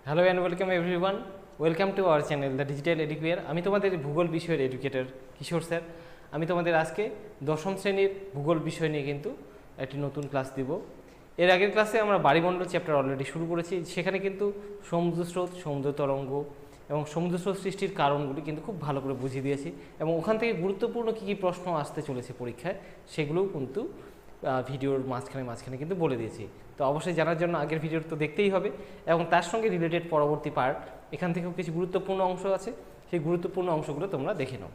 Hello and welcome everyone, welcome to our channel the digital educare. আমি তোমাদের ভূগোল বিষয়ের এডুকেটর কিশোর স্যার। আমি তোমাদের আজকে দশম শ্রেণীর ভূগোল বিষয় নিয়ে কিন্তু একটি নতুন ক্লাস দিব। এর আগের ক্লাসে আমরা বায়ুমণ্ডল চ্যাপ্টার অলরেডি শুরু করেছি। সেখানে কিন্তু সমুদ্র স্রোত, সমুদ্র তরঙ্গ এবং সমুদ্র স্রোত সৃষ্টির কারণগুলি কিন্তু খুব ভালো করে বুঝিয়ে দিয়েছি এবং ওখান থেকে গুরুত্বপূর্ণ কী কী প্রশ্ন আসতে চলেছে পরীক্ষায় সেগুলোও কিন্তু ভিডিওর মাঝখানে কিন্তু বলে দিয়েছি। তো অবশ্যই জানার জন্য আগের ভিডিও তো দেখতেই হবে এবং তার সঙ্গে রিলেটেড পরবর্তী পার্ট এখান থেকেও কিছু গুরুত্বপূর্ণ অংশ আছে, সেই গুরুত্বপূর্ণ অংশগুলো তোমরা দেখে নাও।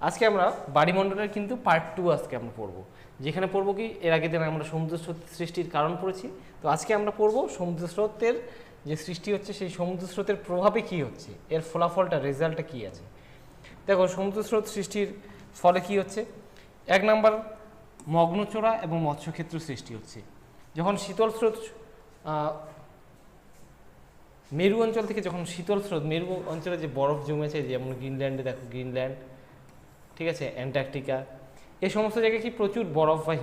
আজকে আমরা বায়ুমণ্ডলের কিন্তু পার্ট 2 আজকে আমরা পড়বো, যেখানে পড়বো কি এর আগের দিন আমরা সমুদ্র স্রোত সৃষ্টির কারণ পড়েছি। তো আজকে আমরা পড়বো সমুদ্র স্রোতের যে সৃষ্টি হচ্ছে সেই সমুদ্র স্রোতের প্রভাবে কী হচ্ছে, এর ফলাফলটা রেজাল্টটা কী আছে। দেখো সমুদ্র স্রোত সৃষ্টির ফলে কি হচ্ছে, এক নাম্বার মগ্নচোরা এবং মৎস্যক্ষেত্র সৃষ্টি হচ্ছে। যখন শীতল স্রোত মেরু অঞ্চল থেকে যখন শীতল স্রোত মেরু অঞ্চলে যে বরফ জমেছে, যেমন গ্রিনল্যান্ডে দেখো গ্রিনল্যান্ড, ঠিক আছে, অ্যান্টার্কটিকা, এই সমস্ত জায়গায় কি প্রচুর বরফ বা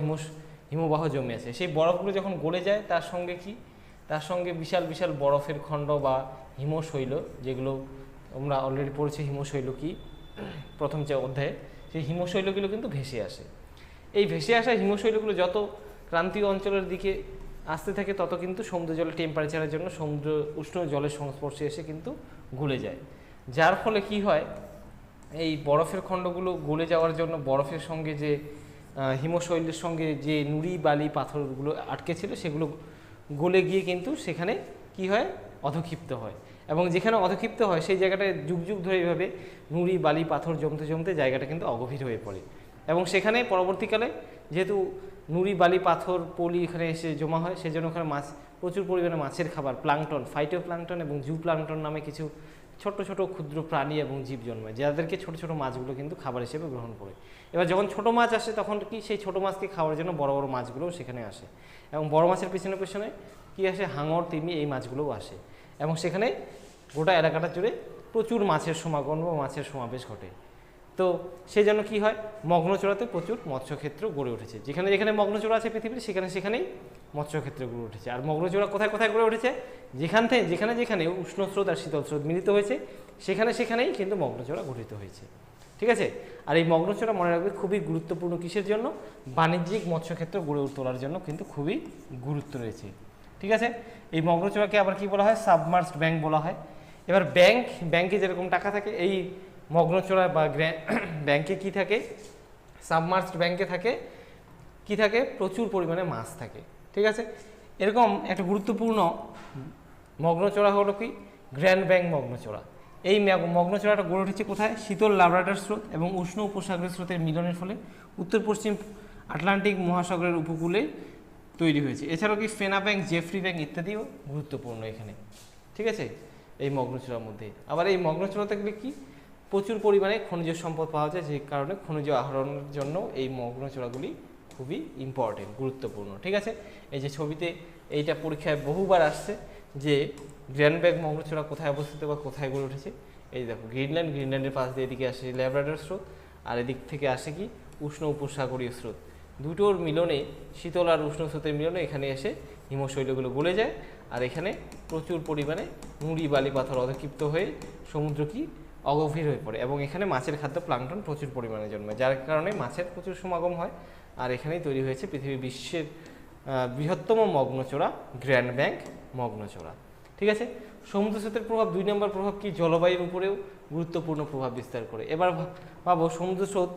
হিমবাহ জমে আছে। সেই বরফগুলো যখন গলে যায় তার সঙ্গে বিশাল বিশাল বরফের খণ্ড বা হিমশৈল, যেগুলো আমরা অলরেডি পড়েছি হিমশৈল কি প্রথম যে অধ্যায়ে, সেই হিমশৈলগুলো কিন্তু ভেসে আসে। এই ভেসে আসা হিমশৈলগুলো যত ক্রান্তীয় অঞ্চলের দিকে আসতে থাকে তত কিন্তু সমুদ্র জলের টেম্পারেচারের জন্য সমুদ্র উষ্ণ জলের সংস্পর্শে এসে কিন্তু গলে যায়। যার ফলে কি হয়, এই বরফের খণ্ডগুলো গলে যাওয়ার জন্য বরফের সঙ্গে যে হিমশৈলের সঙ্গে যে নুড়ি বালি পাথরগুলো আটকে ছিল সেগুলো গলে গিয়ে কিন্তু সেখানে কি হয়, অধক্ষিপ্ত হয়। এবং যেখানে অধক্ষিপ্ত হয় সেই জায়গাটায় যুগ যুগ ধরে এইভাবে নুড়ি বালি পাথর জমতে জমতে জায়গাটা কিন্তু অগভীর হয়ে পড়ে এবং সেখানে পরবর্তীকালে যেহেতু নুড়ি বালি পাথর পলি এখানে এসে জমা হয়, সেজন্য ওখানে মাছ প্রচুর পরিমাণে মাছের খাবার প্লাঙ্কটন, ফাইটোপ্লাঙ্কটন এবং জু প্লাঙ্কটন নামে কিছু ছোট ছোট ক্ষুদ্র প্রাণী এবং জীব জন্মায়, যাদেরকে ছোট ছোট মাছগুলো কিন্তু খাবার হিসেবে গ্রহণ করে। এবার যখন ছোট মাছ আসে তখন কি সেই ছোট মাছকে খাওয়ার জন্য বড় বড় মাছগুলোও সেখানে আসে এবং বড় মাছের পেছনে পেছনে কি আসে, হাঙর তিমি এই মাছগুলোও আসে এবং সেখানে গোটা এলাকাটা জুড়ে প্রচুর মাছের সমাগম বা মাছের সমাবেশ ঘটে। তো সেই জন্য কী হয়, মগ্নচোরাতে প্রচুর মৎস্যক্ষেত্র গড়ে উঠেছে। যেখানে যেখানে মগ্নচোরা আছে পৃথিবীর সেখানেই মৎস্যক্ষেত্র গড়ে উঠেছে। আর মগ্নচোরা কোথায় কোথায় গড়ে উঠেছে, যেখানে উষ্ণ স্রোত আর শীতল স্রোত মিলিত হয়েছে সেখানেই কিন্তু মগ্নচোরা গঠিত হয়েছে। ঠিক আছে, আর এই মগ্নচোরা মনে রাখবে খুবই গুরুত্বপূর্ণ কিসের জন্য, বাণিজ্যিক মৎস্যক্ষেত্র গড়ে তোলার জন্য কিন্তু খুবই গুরুত্ব রয়েছে। ঠিক আছে, এই মগ্নচোরাকে আবার কি বলা হয়, সাবমার্সড ব্যাংক বলা হয়। এবার ব্যাংকে যেরকম টাকা থাকে, এই মগ্নচোরা বা ব্যাংকে কি থাকে, সাবমার্সড ব্যাংকে থাকে প্রচুর পরিমাণে মাছ থাকে। ঠিক আছে, এরকম একটা গুরুত্বপূর্ণ মগ্নচোরা হলো কি গ্র্যান্ড ব্যাংক মগ্নচোরা। এই মগ্নচোরাটা গড়ে উঠেছে কোথায়, শীতল লাব্রাডর স্রোত এবং উষ্ণ উপসাগরের স্রোতের মিলনের ফলে উত্তর পশ্চিম আটলান্টিক মহাসাগরের উপকূলে তৈরি হয়েছে। এছাড়াও কি ফেনা ব্যাংক, জেফ্রি ব্যাংক ইত্যাদিও গুরুত্বপূর্ণ এখানে। ঠিক আছে, এই মগ্নচোরার মধ্যে আবার এই মগ্নচোরা থেকে কি প্রচুর পরিমাণে খনিজ সম্পদ পাওয়া যায়, যে কারণে খনিজ আহরণের জন্য এই মগ্নচোরাগুলি খুবই ইম্পর্টেন্ট, গুরুত্বপূর্ণ। ঠিক আছে, এই যে ছবিতে এইটা পরীক্ষায় বহুবার আসছে যে গ্র্যান্ড ব্যাংক মগ্নচোরা কোথায় অবস্থিত বা কোথায় গড়ে উঠেছে। এই দেখো গ্রিনল্যান্ডের পাশ দিয়ে এদিকে আসে ল্যাব্রাডর স্রোত আর এদিক থেকে আসে কি উষ্ণ উপসাগরীয় স্রোত। দুটোর মিলনে, শীতল আর উষ্ণ স্রোতের মিলনে এখানে এসে হিমশৈলগুলো গলে যায় আর এখানে প্রচুর পরিমাণে নুড়ি বালি পাথর অধক্ষিপ্ত হয়ে সমুদ্র কি অগভীর হয়ে পড়ে এবং এখানে মাছের খাদ্য প্লাঙ্কটন প্রচুর পরিমাণে জন্মায়, যার কারণে মাছের প্রচুর সমাগম হয়। আর এখানেই তৈরি হয়েছে বিশ্বের বৃহত্তম মগ্নচোরা গ্র্যান্ড ব্যাংক মগ্নচোরা। ঠিক আছে, সমুদ্র স্রোতের প্রভাব 2 নম্বর প্রভাব কি, জলবায়ুর উপরেও গুরুত্বপূর্ণ প্রভাব বিস্তার করে। এবার ভাবো সমুদ্র স্রোত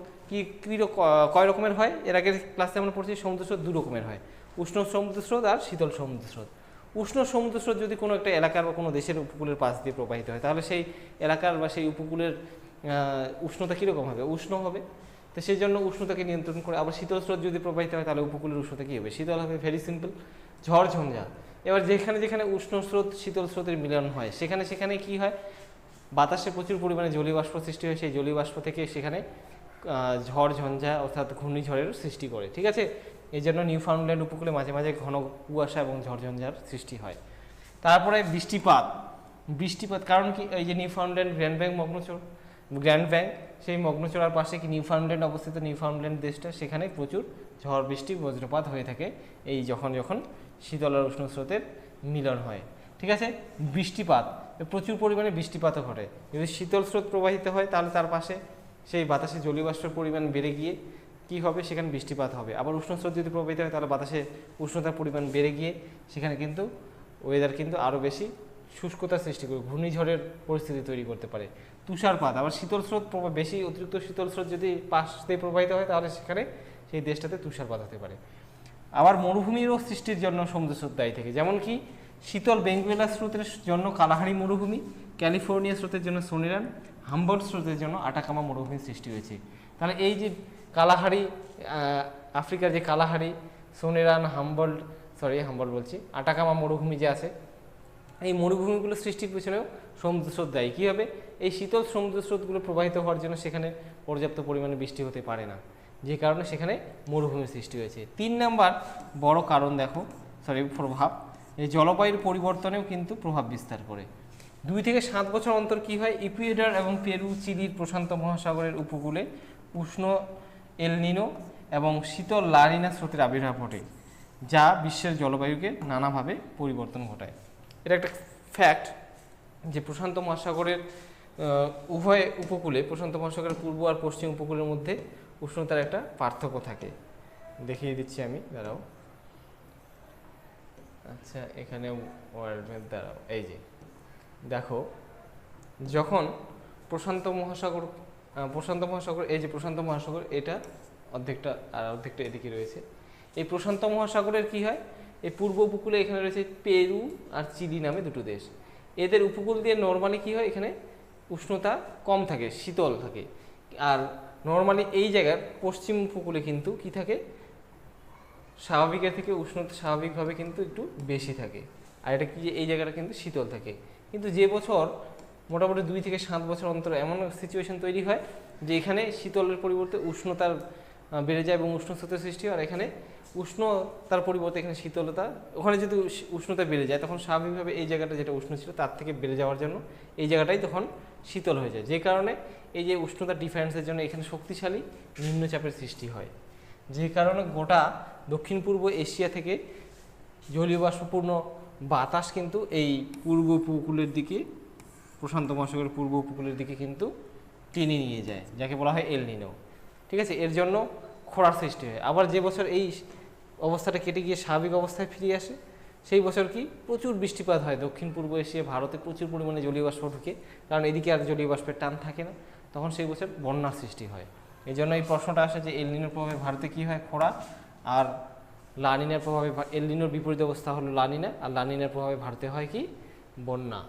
কয় রকমের হয়। এর আগের ক্লাসে আমরা পড়ছি সমুদ্র স্রোত 2 রকমের হয়, উষ্ণ সমুদ্র স্রোত আর শীতল সমুদ্র স্রোত। উষ্ণ সমুদ্র স্রোত যদি কোনো একটা এলাকার বা কোনো দেশের উপকূলের পাশ দিয়ে প্রবাহিত হয় তাহলে সেই এলাকার বা সেই উপকূলের উষ্ণতা কীরকম হবে, উষ্ণ হবে। তো সেই জন্য উষ্ণতাকে নিয়ন্ত্রণ করে। আবার শীতল স্রোত যদি প্রবাহিত হয় তাহলে উপকূলের উষ্ণতা কী হবে, শীতল হবে। ভেরি সিম্পল, ঝড়ঝঞ্ঝা। এবার যেখানে যেখানে উষ্ণ স্রোত শীতল স্রোতের মিলন হয় সেখানে কি হয়, বাতাসে প্রচুর পরিমাণে জলীয় বাষ্প সৃষ্টি হয়, সেই জলীয় বাষ্প থেকে সেখানে ঝড়ঝঞ্ঝা অর্থাৎ ঘূর্ণিঝড়ের সৃষ্টি করে। ঠিক আছে, এই জন্য নিউফাউন্ডল্যান্ড উপকূলে মাঝে মাঝে ঘন কুয়াশা এবং ঝড়ঝঞ্ঝার সৃষ্টি হয়। তারপরে বৃষ্টিপাত কারণ কি, এই যে নিউফাউন্ডল্যান্ড গ্র্যান্ড ব্যাংক সেই মগ্নচোরার পাশে কি নিউফাউন্ডল্যান্ড অবস্থিত, নিউফাউন্ডল্যান্ড দেশটা, সেখানে প্রচুর ঝড় বৃষ্টি বজ্রপাত হয়ে থাকে এই যখন শীতল আর উষ্ণ স্রোতের মিলন হয়। ঠিক আছে, প্রচুর পরিমাণে বৃষ্টিপাতও ঘটে। যদি শীতল স্রোত প্রবাহিত হয় তাহলে তার পাশে সেই বাতাসে জলীয় বাষ্পের পরিমাণ বেড়ে গিয়ে কি হবে, সেখানে বৃষ্টিপাত হবে। আবার উষ্ণ স্রোত যদি প্রবাহিত হয় তাহলে বাতাসে উষ্ণতার পরিমাণ বেড়ে গিয়ে সেখানে কিন্তু ওয়েদার কিন্তু আরও বেশি শুষ্কতার সৃষ্টি করে ঘূর্ণিঝড়ের পরিস্থিতি তৈরি করতে পারে। তুষারপাত, আবার শীতল স্রোত বেশি অতিরিক্ত শীতল স্রোত যদি পাশ দিয়ে প্রবাহিত হয় তাহলে সেখানে সেই দেশটাতে তুষারপাত হতে পারে। আবার মরুভূমিরও সৃষ্টির জন্য সমুদ্র স্রোত দায়ী থাকে, যেমন কি শীতল বেঙ্গুয়েলা স্রোতের জন্য কালাহারি মরুভূমি, ক্যালিফোর্নিয়া স্রোতের জন্য সোনেরান, হাম্বলট স্রোতের জন্য আটাকামা মরুভূমির সৃষ্টি হয়েছে। তাহলে এই যে কালাহারি, আফ্রিকার যে কালাহারি, সোনেরান, হাম্বলট বলছি, আটাকামা মরুভূমি যে আছে, এই মরুভূমিগুলো সৃষ্টির পিছনেও সমুদ্র স্রোত দায়ী। কী হবে, এই শীতল সমুদ্র স্রোতগুলো প্রবাহিত হওয়ার জন্য সেখানে পর্যাপ্ত পরিমাণে বৃষ্টি হতে পারে না, যে কারণে সেখানে মরুভূমির সৃষ্টি হয়েছে। 3 নাম্বার বড় কারণ প্রভাব, এই জলবায়ুর পরিবর্তনেও কিন্তু প্রভাব বিস্তার করে। 2 থেকে 7 বছর অন্তর কি হয়, ইকুয়েডর এবং পেরু, চিলির প্রশান্ত মহাসাগরের উপকূলে উষ্ণ এল নিনো এবং শীতল লা নিনা স্রোতের আবির্ভাব ঘটে, যা বিশ্বের জলবায়ুকে নানাভাবে পরিবর্তন ঘটায়। এটা একটা ফ্যাক্ট যে প্রশান্ত মহাসাগরের উভয় উপকূলে, প্রশান্ত মহাসাগরের পূর্ব আর পশ্চিম উপকূলের মধ্যে উষ্ণতার একটা পার্থক্য থাকে। দেখিয়ে দিচ্ছি আমি, দাঁড়াও। আচ্ছা, এখানে ওয়ার্ল্ড ম্যাপ দাঁড়াও, এই যে দেখো, যখন প্রশান্ত মহাসাগর এই যে প্রশান্ত মহাসাগর, এটা অর্ধেকটা আর অর্ধেকটা এদিকে রয়েছে। এই প্রশান্ত মহাসাগরের কি হয়, এই পূর্ব উপকূলে এখানে রয়েছে পেরু আর চিলি নামে 2টো দেশ। এদের উপকূল দিয়ে নর্মালি কি হয়, এখানে উষ্ণতা কম থাকে, শীতল থাকে। আর নর্মালি এই জায়গার পশ্চিম উপকূলে কিন্তু কি থাকে, স্বাভাবিকের থেকে উষ্ণতা স্বাভাবিকভাবে কিন্তু একটু বেশি থাকে। আর এটা কি, এই জায়গাটা কিন্তু শীতল থাকে। কিন্তু যে বছর মোটামুটি 2 থেকে 7 বছর অন্তর এমন সিচুয়েশন তৈরি হয় যে এখানে শীতলের পরিবর্তে উষ্ণতার বেড়ে যায় এবং উষ্ণ স্রোতের সৃষ্টি হয়। আর এখানে উষ্ণতার পরিবর্তে এখানে শীতলতা, ওখানে যদি উষ্ণতা বেড়ে যায় তখন স্বাভাবিকভাবে এই জায়গাটা যেটা উষ্ণ ছিল তার থেকে বেড়ে যাওয়ার জন্য এই জায়গাটাই তখন শীতল হয়ে যায়। যে কারণে এই যে উষ্ণতা ডিফারেন্সের জন্য এখানে শক্তিশালী নিম্নচাপের সৃষ্টি হয়, যে কারণে গোটা দক্ষিণ পূর্ব এশিয়া থেকে জলীয় বাষ্পপূর্ণ বাতাস কিন্তু এই পূর্ব উপকূলের দিকে, প্রশান্ত মহাসাগরের পূর্ব উপকূলের দিকে কিন্তু টেনে নিয়ে যায়, যাকে বলা হয় এল নিনো। ঠিক আছে, এর জন্য খরার সৃষ্টি হয়। আবার যে বছর এই অবস্থাটা কেটে গিয়ে স্বাভাবিক অবস্থায় ফিরে আসে, সেই বছর কি প্রচুর বৃষ্টিপাত হয়। দক্ষিণ পূর্ব এশিয়া, ভারতে প্রচুর পরিমাণে জলীয় বাষ্প ঢুকে, কারণ এদিকে আর জলীয় বাষ্পের টান থাকে না, তখন সেই বছর বন্যার সৃষ্টি হয়। এই জন্য এই প্রশ্নটা আসে যে এল নিনোর প্রভাবে ভারতে কী হয়, খরা, আর লা নিনার প্রভাবে, এল নিনোর বিপরীত অবস্থা হলো লা নিনা, আর লা নিনার প্রভাবে ভারতে হয় কি, বন্যা।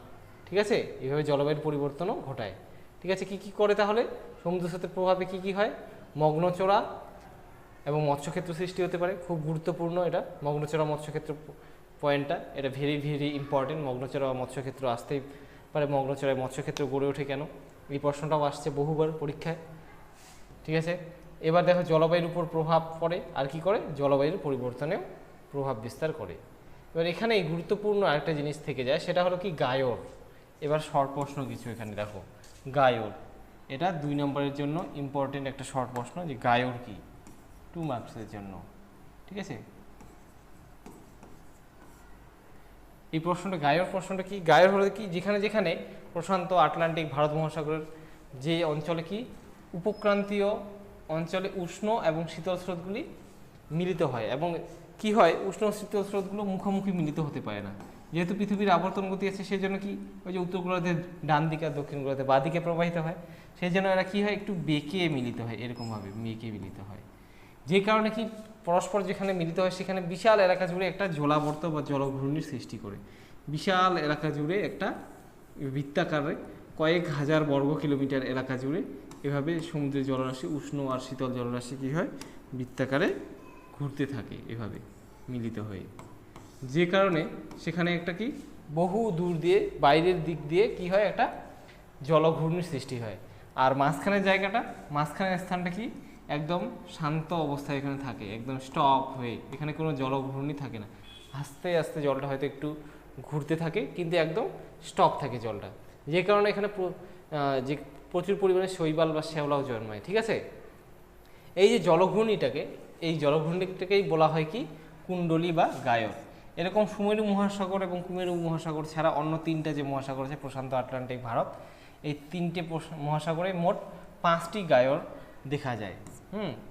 ঠিক আছে, এইভাবে জলবায়ুর পরিবর্তনও ঘটায়। ঠিক আছে, কি করে তাহলে সমুদ্র স্রোতের প্রভাবে কি হয়, মগ্নচড়া এবং মৎস্যক্ষেত্র সৃষ্টি হতে পারে। খুব গুরুত্বপূর্ণ এটা, মগ্নচড়া মৎস্যক্ষেত্র পয়েন্টটা, এটা ভেরি ভেরি ইম্পর্টেন্ট। মগ্নচড়া মৎস্যক্ষেত্র আসতেই পারে, মগ্নচড়ায় মৎস্যক্ষেত্র গড়ে ওঠে কেন, এই প্রশ্নটাও আসছে বহুবার পরীক্ষায়। ঠিক আছে, এবার দেখো জলবায়ুর উপর প্রভাব পড়ে আর কি করে, জলবায়ুর পরিবর্তনেও প্রভাব বিস্তার করে। এবার এখানে গুরুত্বপূর্ণ আরেকটা জিনিস থেকে যায়, সেটা হলো কি গায়র। এবার শর্ট প্রশ্ন কিছু এখানে দেখো, গায়র, এটা 2 নম্বরের জন্য ইম্পর্টেন্ট একটা শর্ট প্রশ্ন, যে গায়র কি, 2 মার্কসের জন্য। ঠিক আছে, এই প্রশ্নটা, গায়র প্রশ্নটা কি, গায়র হলো কি, যেখানে যেখানে প্রশান্ত আটলান্টিক ভারত মহাসাগরের যে অঞ্চলে কি উপক্রান্তীয় অঞ্চলে উষ্ণ এবং শীতল স্রোতগুলি মিলিত হয়, এবং কি হয়, উষ্ণ শীতল স্রোতগুলো মুখোমুখি মিলিত হতে পারে না। যেহেতু পৃথিবীর আবর্তন গতি আছে, সেই জন্য কি, ওই যে উত্তর গোলার্ধের ডান দিকে আর দক্ষিণ গোলার্ধের বাঁ দিকে প্রবাহিত হয়, সেই জন্য এরা কী হয়, একটু বেঁকে মিলিত হয়, এরকমভাবে বেঁকে মিলিত হয়। যে কারণে কি পরস্পর যেখানে মিলিত হয় সেখানে বিশাল এলাকা জুড়ে একটা জলাবর্ত বা জলঘূর্ণির সৃষ্টি করে। বিশাল এলাকা জুড়ে একটা বৃত্তাকারে কয়েক হাজার বর্গ কিলোমিটার এলাকা জুড়ে এভাবে সমুদ্রের জলরাশি, উষ্ণ আর শীতল জলরাশি কী হয়, বৃত্তাকারে ঘুরতে থাকে এভাবে মিলিত হয়ে। যে কারণে সেখানে একটা কি বহু দূর দিয়ে, বাইরের দিক দিয়ে কি হয়, একটা জলঘূর্ণির সৃষ্টি হয়। আর মাঝখানের জায়গাটা, মাঝখানের স্থানটা কি একদম শান্ত অবস্থায় এখানে থাকে, একদম স্টপ হয়ে, এখানে কোনো জলঘূর্ণি থাকে না। আস্তে আস্তে জলটা হয়তো একটু ঘুরতে থাকে, কিন্তু একদম স্টপ থাকে জলটা, যে কারণে এখানে যে প্রচুর পরিমাণে শৈবাল বা শ্যাওলাও জন্মায়। ঠিক আছে, এই যে জলঘূর্ণিটাকে, এই জলঘূর্ণিটাকেই বলা হয় কি কুণ্ডলী বা গায়র। এরকম সুমেরু মহাসাগর এবং কুমেরু মহাসাগর ছাড়া অন্য 3টা যে মহাসাগর আছে, প্রশান্ত, আটলান্টিক, ভারত, এই 3টে মহাসাগরে মোট 5টি গায়র দেখা যায়।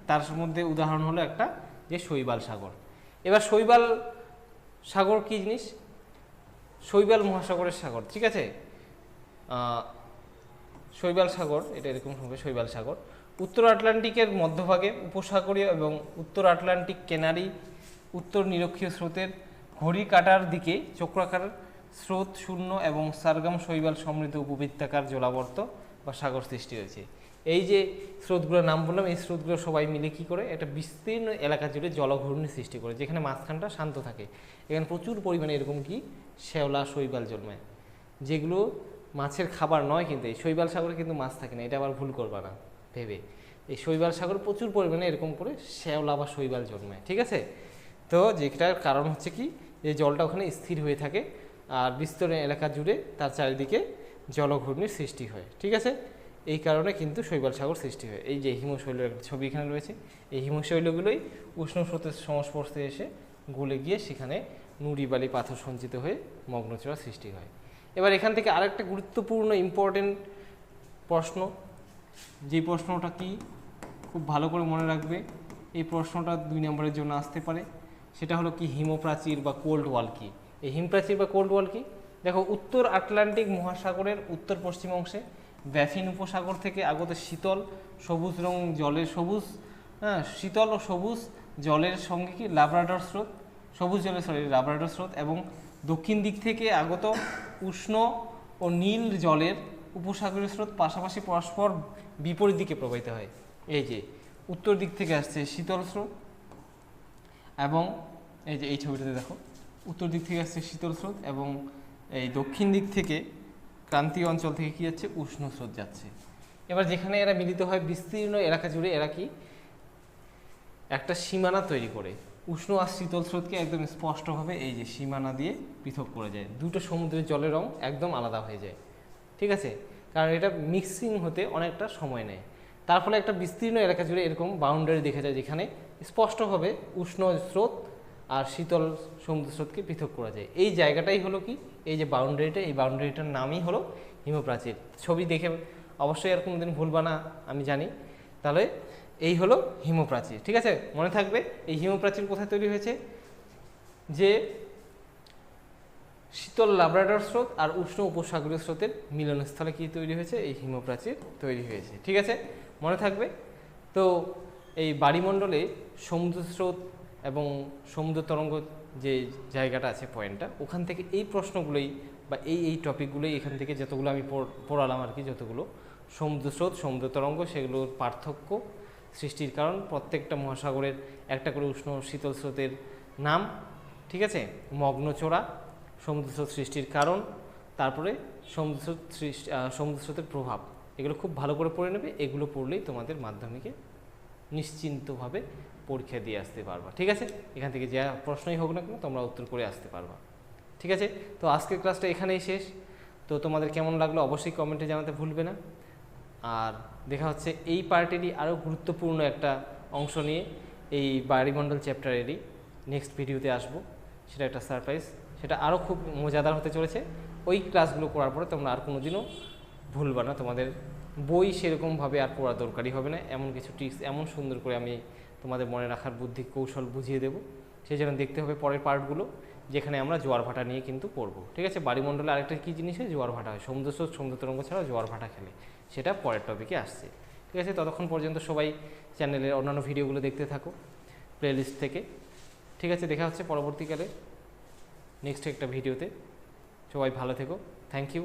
তার মধ্যে উদাহরণ হলো একটা যে শৈবাল সাগর। এবার শৈবাল সাগর কি জিনিস? শৈবাল মহাসাগরের সাগর, ঠিক আছে। শৈবাল সাগর এটা এরকম হবে, শৈবাল সাগর উত্তর আটলান্টিকের মধ্যভাগে উপসাগরীয় এবং উত্তর আটলান্টিক কেনারি উত্তর নিরক্ষীয় স্রোতের ঘড়ি কাটার দিকে চক্রাকার স্রোত শূন্য এবং সারগাম শৈবাল সমৃদ্ধ উপবৃত্তাকার জলাবর্ত বা সাগর সৃষ্টি হয়েছে। এই যে স্রোতগুলোর নাম বললাম, এই স্রোতগুলো সবাই মিলে কি করে একটা বিস্তীর্ণ এলাকা জুড়ে জলঘূর্ণি সৃষ্টি করে, যেখানে মাঝখানটা শান্ত থাকে। এখানে প্রচুর পরিমাণে এরকম কি শ্যাওলা শৈবাল জন্মায়, যেগুলো মাছের খাবার নয়। কিন্তু এই শৈবাল সাগরে কিন্তু মাছ থাকে না, এটা আবার ভুল করবা না ভেবে। এই শৈবাল সাগরে প্রচুর পরিমাণে এরকম করে শ্যাওলা বা শৈবাল জন্মায়, ঠিক আছে। তো যেটার কারণ হচ্ছে কি, যে জলটা ওখানে স্থির হয়ে থাকে আর বিস্তৃত এলাকা জুড়ে তার চারিদিকে জলঘূর্ণির সৃষ্টি হয়, ঠিক আছে। এই কারণে কিন্তু শৈবাল সাগর সৃষ্টি হয়। এই যে হিমশৈলের ছবি এখানে রয়েছে, এই হিমশৈলগুলোই উষ্ণ স্রোতের সংস্পর্শে এসে গলে গিয়ে সেখানে নুড়ি বালি পাথর সঞ্চিত হয়ে মগ্নচূড়া সৃষ্টি হয়। এবার এখান থেকে আরেকটা গুরুত্বপূর্ণ ইম্পর্টেন্ট প্রশ্ন, যে প্রশ্নটা কি খুব ভালো করে মনে রাখবে, এই প্রশ্নটা 2 নম্বরের জন্য আসতে পারে। সেটা হলো কি, হিমপ্রাচীর বা কোল্ড ওয়াল কি? এই হিমপ্রাচীর বা কোল্ড ওয়াল কি? দেখো, উত্তর আটলান্টিক মহাসাগরের উত্তর পশ্চিম অংশে ব্যাফিন উপসাগর থেকে আগত শীতল সবুজ রং জলের শীতল ও সবুজ জলের সঙ্গে কি লাব্রাডর স্রোত, সবুজ জলের লাব্রাডর স্রোত এবং দক্ষিণ দিক থেকে আগত উষ্ণ ও নীল জলের উপসাগরীয় স্রোত পাশাপাশি পরস্পর বিপরীত দিকে প্রবাহিত হয়। এই যে উত্তর দিক থেকে আসছে শীতল স্রোত এবং এই যে এই ছবিটাতে দেখো, উত্তর দিক থেকে আসছে শীতল স্রোত এবং এই দক্ষিণ দিক থেকে ক্রান্তীয় অঞ্চল থেকে কি যাচ্ছে, উষ্ণ স্রোত যাচ্ছে। এবার যেখানে এরা মিলিত হয় বিস্তীর্ণ এলাকা জুড়ে, এরা কি একটা সীমানা তৈরি করে উষ্ণ আর শীতল স্রোতকে একদম স্পষ্টভাবে এই যে সীমানা দিয়ে পৃথক করে যায়। দুটো সমুদ্রের জলের রং একদম আলাদা হয়ে যায়, ঠিক আছে, কারণ এটা মিক্সিং হতে অনেকটা সময় নেয়। তার ফলে একটা বিস্তীর্ণ এলাকা জুড়ে এরকম বাউন্ডারি দেখা যায়, যেখানে স্পষ্টভাবে উষ্ণ স্রোত আর শীতল সমুদ্র স্রোতকে পৃথক করা যায়। এই জায়গাটাই হলো কি, এই যে বাউন্ডারিটা, এই বাউন্ডারিটার নামই হলো হিমপ্রাচীর। ছবি দেখে অবশ্যই আর কোনোদিন ভুলবা না, আমি জানি। তাহলে এই হলো হিমপ্রাচীর, ঠিক আছে, মনে থাকবে। এই হিমপ্রাচীর কোথায় তৈরি হয়েছে? যে শীতল লাব্রাডর স্রোত আর উষ্ণ উপসাগরীয় স্রোতের মিলনস্থলে কি তৈরি হয়েছে? এই হিমপ্রাচীর তৈরি হয়েছে, ঠিক আছে, মনে থাকবে। তো এই বাড়িমণ্ডলে সমুদ্র স্রোত এবং সমুদ্র তরঙ্গ যে জায়গাটা আছে, পয়েন্টটা, ওখান থেকে এই প্রশ্নগুলোই বা এই টপিকগুলোই এখান থেকে যতগুলো আমি পড়ালাম আর কি, যতগুলো সমুদ্র স্রোত, সমুদ্র তরঙ্গ, সেগুলোর পার্থক্য, সৃষ্টির কারণ, প্রত্যেকটা মহাসাগরের একটা করে উষ্ণ শীতল স্রোতের নাম, ঠিক আছে, মগ্নচোরা, সমুদ্র স্রোত সৃষ্টির কারণ, তারপরে সমুদ্র স্রোতের প্রভাব, এগুলো খুব ভালো করে পড়ে নেবে। এগুলো পড়লেই তোমাদের মাধ্যমিকে নিশ্চিন্তভাবে পরীক্ষা দিয়ে আসতে পারবা, ঠিক আছে। এখান থেকে যা প্রশ্নই হোক না কেন তোমরা উত্তর করে আসতে পারবা, ঠিক আছে। তো আজকের ক্লাসটা এখানেই শেষ। তো তোমাদের কেমন লাগলো অবশ্যই কমেন্টে জানাতে ভুলবে না। আর দেখা হচ্ছে এই পার্টেরই আরও গুরুত্বপূর্ণ একটা অংশ নিয়ে, এই বায়ুমণ্ডল চ্যাপ্টারেরই নেক্সট ভিডিওতে আসব। সেটা একটা সারপ্রাইজ, সেটা আরও খুব মজাদার হতে চলেছে। ওই ক্লাসগুলো করার পরে তোমরা আর কোনোদিনও ভুলবা না, তোমাদের বই সেরকমভাবে আর পড়া দরকারই হবে না। এমন কিছু ট্রিক্স এমন সুন্দর করে আমি তোমাদের মনে রাখার বুদ্ধি কৌশল বুঝিয়ে দেবো। সেই জন্য দেখতে হবে পরের পার্টগুলো, যেখানে আমরা জোয়ার ভাটা নিয়ে কিন্তু পড়বো, ঠিক আছে। বাড়িমণ্ডলে আরেকটা কী জিনিস হয়, জোয়ার ভাটা হয়। সমুদ্র স্রোত, সমুদ্র তরঙ্গ ছাড়াও জোয়ার ভাটা খেলে, সেটা পরের টপিকে আসছে, ঠিক আছে। ততক্ষণ পর্যন্ত সবাই চ্যানেলের অন্যান্য ভিডিওগুলো দেখতে থাকো প্লেলিস্ট থেকে, ঠিক আছে। দেখা হচ্ছে পরবর্তীকালে নেক্সট একটা ভিডিওতে। সবাই ভালো থেকো, থ্যাংক ইউ।